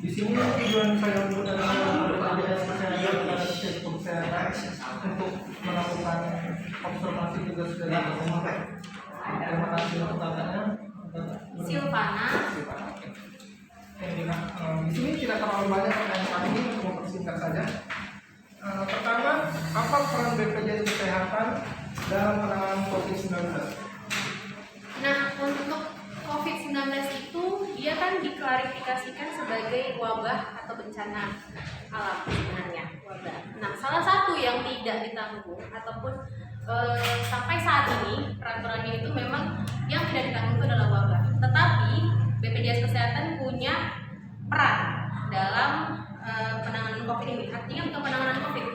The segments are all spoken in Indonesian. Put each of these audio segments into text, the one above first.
Di sini tujuan saya untuk BPJS Kesehatan adalah sektor kesehatan untuk melakukan observasi tugas dari pemerintah. Terima kasih untuk pertanyaannya. Silvana. Di sini tidak terlalu banyak pertanyaan kami, untuk mempersingkat saja. Pertama, apa peran BPJS Kesehatan dalam penanganan COVID-19? Nah, untuk COVID-19 itu dia kan diklarifikasikan sebagai wabah atau bencana alam sebenarnya, wabah. Nah, salah satu yang tidak ditanggung ataupun sampai saat ini peraturannya itu memang yang tidak ditanggung itu adalah wabah. Tetapi BPJS Kesehatan punya peran dalam penanganan COVID ini. Artinya untuk penanganan COVID,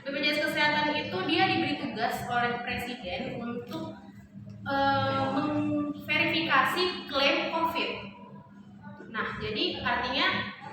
BPJS Kesehatan itu dia diberi tugas oleh Presiden untuk memverifikasi klaim COVID. Nah, jadi artinya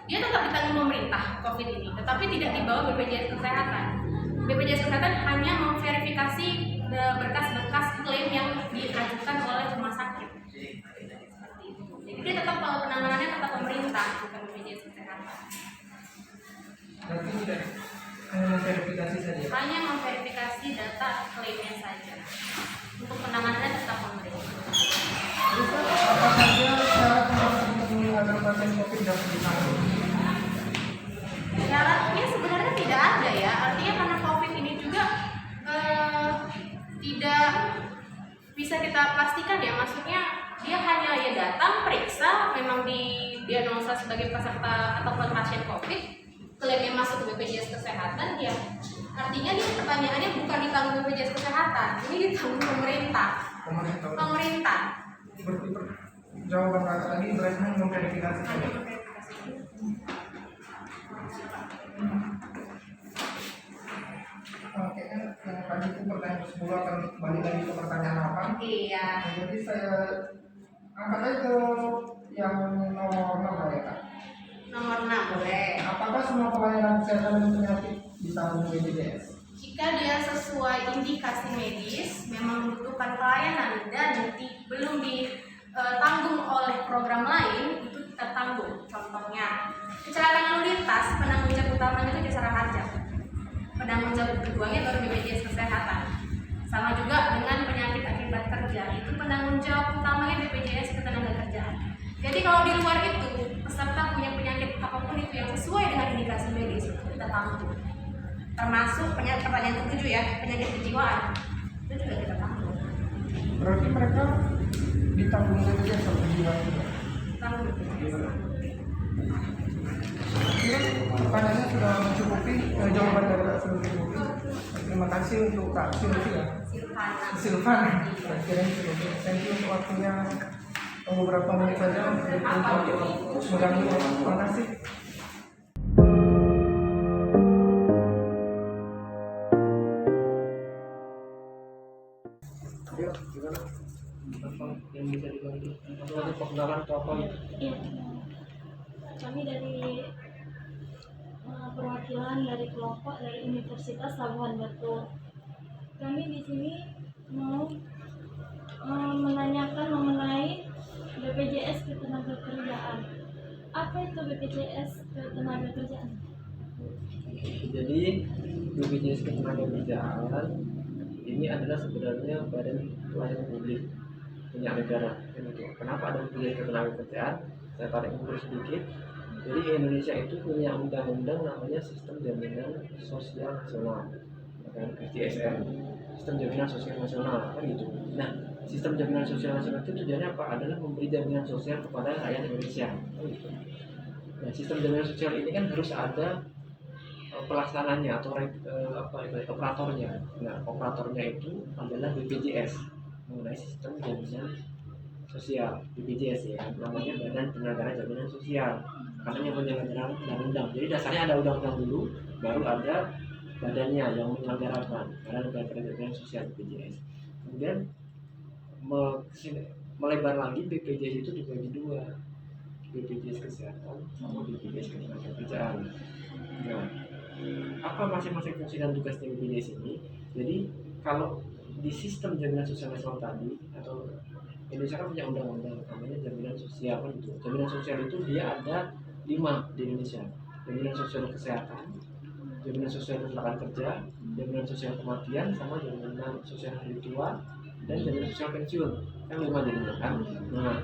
dia tetap ditanggung pemerintah COVID ini, tetapi tidak di bawah BPJS Kesehatan. BPJS Kesehatan hanya memverifikasi berkas-berkas klaim yang diajukan oleh rumah sakit. Seperti itu. Jadi dia tetap penanganannya tetap pemerintah, bukan BPJS Kesehatan. Berarti tidak hanya memverifikasi saja. Hanya memverifikasi data klaimnya saja. Untuk penanganannya tetap pemerintah. Terus apa saja syarat untuk agar pasien COVID dapat ditanggung? Syaratnya sebenarnya tidak ada ya. Artinya karena COVID ini juga tidak bisa kita pastikan ya. Maksudnya dia hanya ya datang, periksa, memang didiagnosa sebagai peserta ataupun pasien COVID, klaimnya masuk ke BPJS Kesehatan ya. Artinya ini pertanyaannya bukan ditanggung BPJS Kesehatan, ini ditanggung pemerintah. Pemerintah. Berarti jawaban kakak tadi berarti hanya memverifikasi saja. Hanya memverifikasi. Oke, yang tadi itu pertanyaan ke-10 akan balik lagi ke pertanyaan 8. Iya. Nah, jadi saya angkat aja ke yang nomor 6 lah ya kak. Nomor 6 boleh. Apakah semua pelayanan kesehatan dan penyakit ditanggung BPJS? Jika dia sesuai indikasi medis, memang membutuhkan pelayanan dan belum ditanggung oleh program lain, itu kita tanggung. Contohnya, kecelakaan lalu lintas, penanggung jawab utamanya itu Jasara Harja. Penanggung jawab keduanya baru BPJS Kesehatan. Sama juga dengan penyakit akibat kerja, itu penanggung jawab utamanya BPJS Ketenagakerjaan. Jadi kalau di luar itu, peserta punya penyakit apapun itu yang sesuai dengan indikasi medis, itu kita tanggung. Termasuk pertanyaan ke-7 ya, penyakit kejiwaan, itu juga kita tanggung. Berarti mereka ditanggung BPJS atau jiwa juga? Tanggung. Pertanyaannya sudah mencukupi, jawaban dari Kak mencukupi. Terima kasih untuk Kak Silvia. Silvana. Kira-kira cukup. Thank you untuk waktunya. Beberapa menit saja untuk mengganggu. Terima kasih. Ayo, gimana? Apa yang bisa dibantu? Atau ada perkenalan atau apa? Iya, kami dari perwakilan dari kelompok dari Universitas Labuhan Batu. Kami di sini mau menanyakan mengenai BPJS Ketenagakerjaan. Apa itu BPJS Ketenagakerjaan? Jadi BPJS Ketenagakerjaan ini adalah sebenarnya badan pelayanan publik punya negara. Kenapa ada BPJS Ketenagakerjaan? Saya tarik mundur sedikit. Jadi Indonesia itu punya undang-undang namanya Sistem Jaminan Sosial Nasional, kan SJSN, Sistem Jaminan Sosial Nasional, kan gitu. Nah, Sistem Jaminan Sosial Nasional itu tujuannya apa? Adalah memberi jaminan sosial kepada rakyat Indonesia. Kan gitu. Nah, sistem jaminan sosial ini kan harus ada pelaksananya atau operatornya. Nah, operatornya itu adalah BPJS, mengenai sistem jaminan sosial BPJS ya, namanya Badan Penyelenggaraan Jaminan Sosial. Karena yang menyelenggarakan undang-undang. Jadi dasarnya ada undang-undang dulu, baru ada badannya yang menyelenggarakan, Badan Penyelenggaraan Jaminan Sosial BPJS. Kemudian melebar lagi BPJS itu dibagi dua, BPJS Kesehatan sama BPJS Ketenagakerjaan. Nah, apa masing-masing fungsi dan tugasnya BPJS ini? Jadi kalau di sistem jaminan sosial nasional tadi atau Indonesia kan punya undang-undang namanya jaminan sosial kan gitu. Jaminan sosial itu dia ada 5 di Indonesia. Jaminan sosial kesehatan, jaminan sosial kecelakaan kerja, jaminan sosial kematian, sama jaminan sosial hari tua, dan jaminan sosial pensiun. Kan 5 jadinya kan. Nah,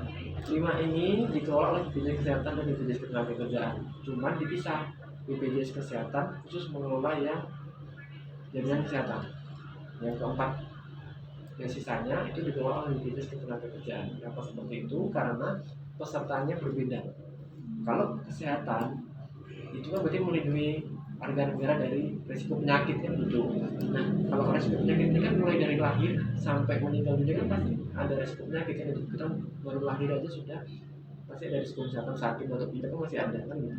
5 ini dikelola oleh BPJS Kesehatan dan BPJS Ketenagakerjaan. Cuman dipisah. BPJS Kesehatan khusus mengelola yang jaminan kesehatan. Yang keempat, yang sisanya itu dikelola oleh BPJS Ketenagakerjaan. Kenapa seperti itu? Karena pesertanya berbeda. Kalau kesehatan itu kan berarti melindungi warga negara dari resiko penyakit kan gitu. Nah, kalau resiko penyakit ini kan mulai dari lahir sampai meninggal dunia kan pasti ada resiko penyakit kan. Kita baru lahir aja sudah pasti ada resiko kesehatan, sakit atau tidak kan masih ada kan gitu.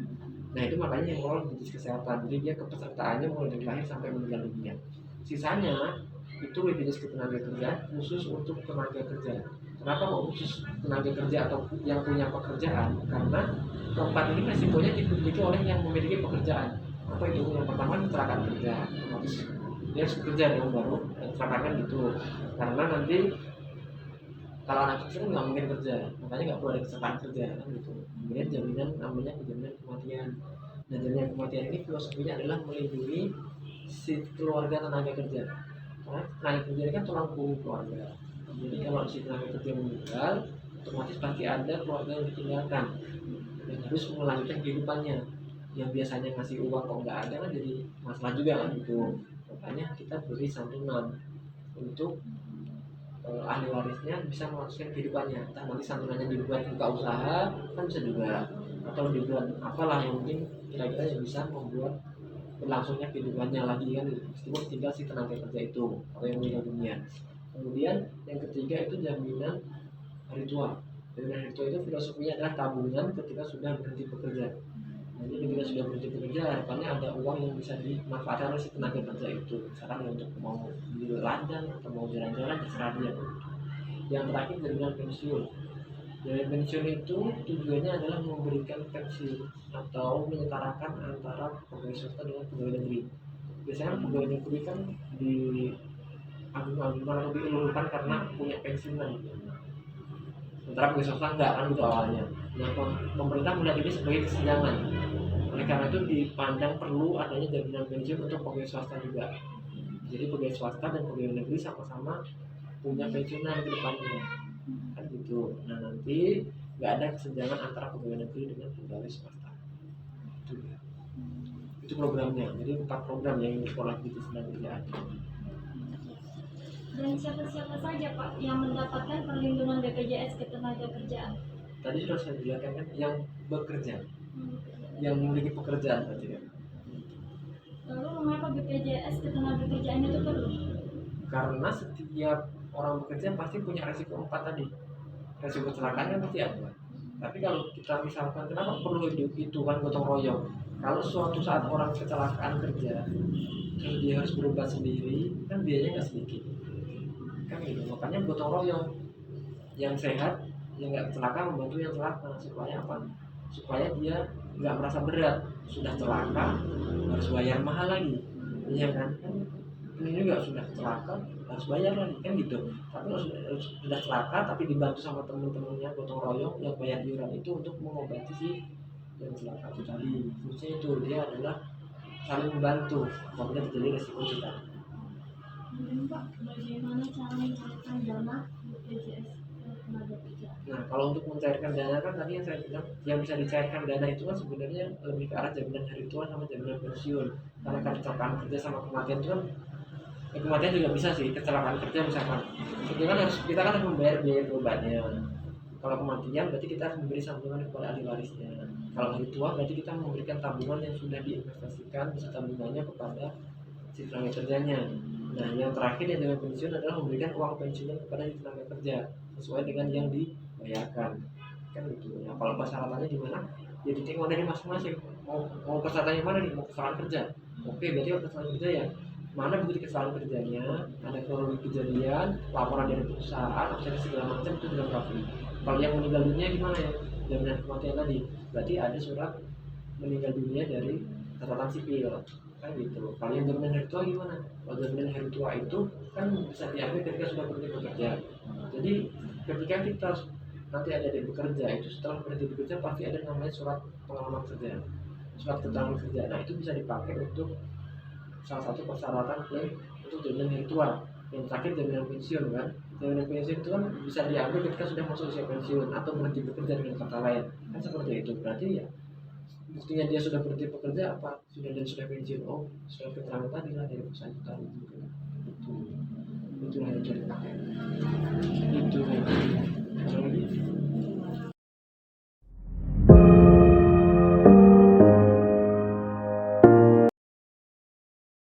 Nah, itu makanya yang mengelola BPJS Kesehatan. Jadi dia kepesertaannya mulai dari lahir sampai meninggal dunia. Sisanya itu BPJS Ketenagakerjaan khusus untuk tenaga kerja. Kenapa kok khusus tenaga kerja atau yang punya pekerjaan? Karena keempat ini resikonya dimiliki oleh yang memiliki pekerjaan. Apa itu? Yang pertama kecelakaan kerja, otomatis dia harus bekerja dengan baru kecelakaan gitu. Karena nanti kalau anak kecil nggak mungkin kerja, makanya nggak perlu ada kecelakaan kerja kan gitu. Kemudian jaminan namanya jaminan kematian. Nah, jaminan kematian ini filosofinya adalah melindungi si keluarga tenaga kerja. Karena tenaga kerja ini kan tulang punggung keluarga. Jadi kalau si tenaga kerja meninggal, otomatis pasti ada keluarga yang ditinggalkan dan harus melanjutkan kehidupannya. Yang biasanya ngasih uang kok nggak ada kan jadi masalah juga kan gitu. Makanya kita beri santunan untuk ahli warisnya bisa melanjutkan kehidupannya. Entah nanti santunannya dibuat buka usaha kan bisa juga, atau dibuat apalah yang mungkin kira-kira yang bisa membuat berlangsungnya kehidupannya lagi kan, meskipun tinggal si tenaga kerja itu atau yang meninggal dunia. Kemudian yang ketiga itu jaminan hari tua. Jaminan hari tua itu filosofinya adalah tabungan ketika sudah berhenti bekerja. Jadi ketika sudah berhenti bekerja, harapannya ada uang yang bisa dimanfaatkan oleh si tenaga kerja itu. Misalkan ya untuk mau beli ladang atau mau jalan-jalan terserah dia. Yang terakhir jaminan pensiun. Jaminan pensiun itu tujuannya adalah memberikan pensiun atau menyetarakan antara pegawai swasta dengan pegawai negeri. Biasanya pegawai negeri kan di agung-agungan atau diulurkan karena punya pensiunan. Sementara pegawai swasta enggak kan gitu awalnya. Nah, pemerintah melihat ini sebagai kesenjangan. Oleh karena itu dipandang perlu adanya jaminan pensiun untuk pegawai swasta juga. Jadi pegawai swasta dan pegawai negeri sama-sama punya pensiunan ke depannya. Kan gitu. Nah, nanti nggak ada kesenjangan antara pegawai negeri dengan pegawai swasta. Itu programnya. Jadi 4 program yang sekolah gitu sedang kerjaan. Dan siapa-siapa saja Pak yang mendapatkan perlindungan BPJS Ketenagakerjaan? Tadi sudah saya jelaskan kan yang bekerja, yang memiliki pekerjaan berarti kan. Lalu mengapa BPJS Ketenagakerjaan itu perlu? Karena setiap orang bekerja pasti punya resiko 4 tadi. Resiko kecelakaannya pasti ada. Tapi kalau kita misalkan kenapa perlu itu kan gotong royong. Kalau suatu saat orang kecelakaan kerja, terus dia harus berobat sendiri, kan biayanya nggak sedikit. Kan gitu. Makanya gotong royong. Yang sehat, yang nggak celaka membantu yang celaka. Supaya apa? Supaya dia nggak merasa berat. Sudah celaka, harus bayar mahal lagi. Iya kan? Ini juga sudah celaka harus bayar lagi kan gitu. Tapi kalau sudah celaka tapi dibantu sama teman-temannya gotong royong yang bayar iuran itu untuk mengobati si yang celaka itu tadi. Fungsinya itu dia adalah saling membantu apabila terjadi resiko cedera. Kemudian Pak, bagaimana cara mencairkan dana BPJS Ketenagakerjaan? Nah, kalau untuk mencairkan dana kan tadi yang saya bilang yang bisa dicairkan dana itu kan sebenarnya lebih ke arah jaminan hari tua sama jaminan pensiun. Karena kan kecelakaan kerja sama kematian itu kan kematian juga bisa sih, kecelakaan kerja misalkan kita kan harus membayar biaya berobatnya. Kalau kematian berarti kita harus memberi santunan kepada ahli warisnya. Kalau hari tua berarti kita memberikan tabungan yang sudah diinvestasikan beserta bunganya kepada si tenaga kerjanya. Nah, yang terakhir yang dengan pensiun adalah memberikan uang pensiun kepada si tenaga kerja sesuai dengan yang dibayarkan. Kan gitu. Nah, kalau persyaratannya gimana? Ya ditengok dari masing-masing. Mau persyaratannya mana nih? Mau kesalahan kerja? Oke, berarti kesalahan kerja ya. Mana bukti kesalahan kerjanya, ada kronologi kejadian, laporan dari perusahaan, absensi segala macam itu dilengkapi. Kalau yang meninggal dunia gimana ya? Jaminan kematian tadi, berarti ada surat meninggal dunia dari catatan sipil, kan gitu. Kalau yang jaminan hari tua gimana? Kalau jaminan hari tua itu kan bisa diambil ketika sudah berhenti bekerja. Jadi ketika kita nanti ada di bekerja, itu setelah berhenti bekerja pasti ada namanya surat pengalaman kerja, surat keterangan kerja. Nah itu bisa dipakai untuk salah satu persyaratan klaim untuk jaminan yang tua. Yang terakhir jaminan pensiun kan. Jaminan pensiun itu kan bisa diambil ketika sudah masuk usia pensiun atau berhenti bekerja dengan kata lain. Kan seperti itu. Berarti ya buktinya dia sudah berhenti bekerja apa? Sudah pensiun. Oh, sudah keterangan tadi lah dari perusahaan tadi. Itulah yang dipakai.